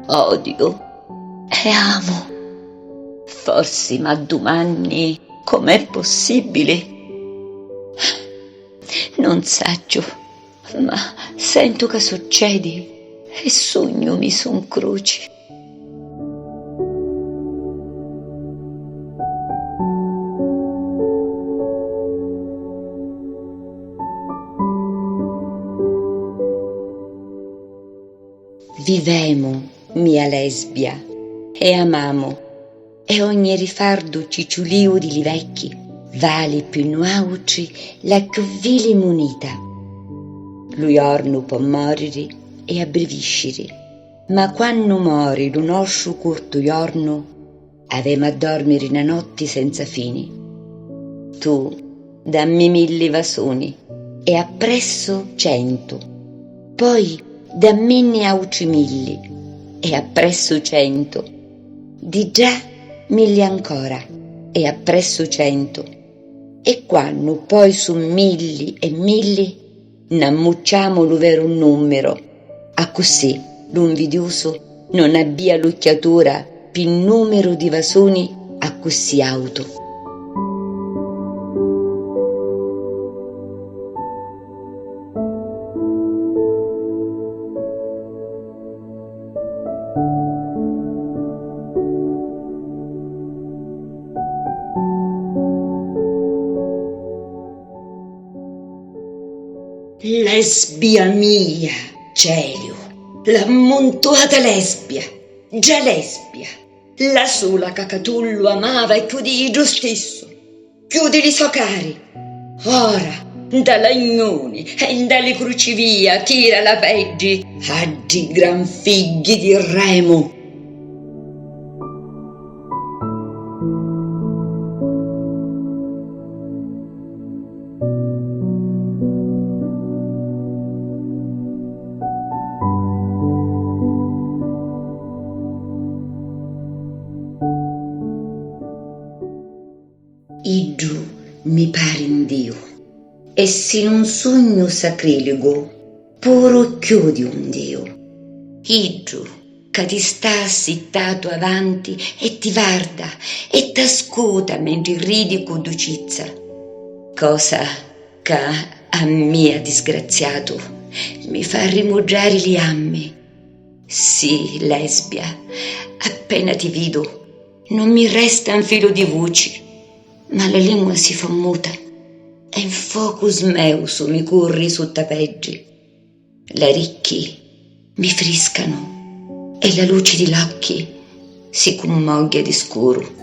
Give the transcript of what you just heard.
odio e amo. Forse ma domani com'è possibile? Non saggio, ma sento che succede e sogno mi son croci. Vivemo, mia lesbia, e amamo, e ogni rifardo cicciuliu di li vecchi vale più nuauci la più vile munita. Lui ornu può morire e abbrevisciri, ma quando mori d'un oscio curto giorno, avemo a dormire una notte senza fini. Tu dammi 1000 vasoni e appresso 100, poi dammene auci 1000 e appresso 100, di già 1000 ancora e appresso 100, e quando poi su 1000 e 1000 n'ammucciamo lo vero numero, a così l'invidioso non abbia lucchiatura più numero di vasoni a così auto. Lesbia mia, Celio, l'ammontuata lesbia, già lesbia, la sola cacatullo amava e chiudi giustisso, chiudi li so cari. Ora, da lagnoni e dalle crucivia tira la peggi, aggi gran figli di remo. Igiu mi pare in Dio, e sin un sogno sacrilego, puro chiudi un Dio. Igiu, che ti sta assittato avanti e ti guarda e t'ascolta mentre ridi con docizza. Cosa che a mia disgraziato mi fa rimugiare gli ammi. Sì, lesbia, appena ti vedo, non mi resta un filo di voci, ma la lingua si fa muta e in focus meuso mi corri su tapeggi. Le ricchi mi friscano e la luce di occhi si commoglia di scuro.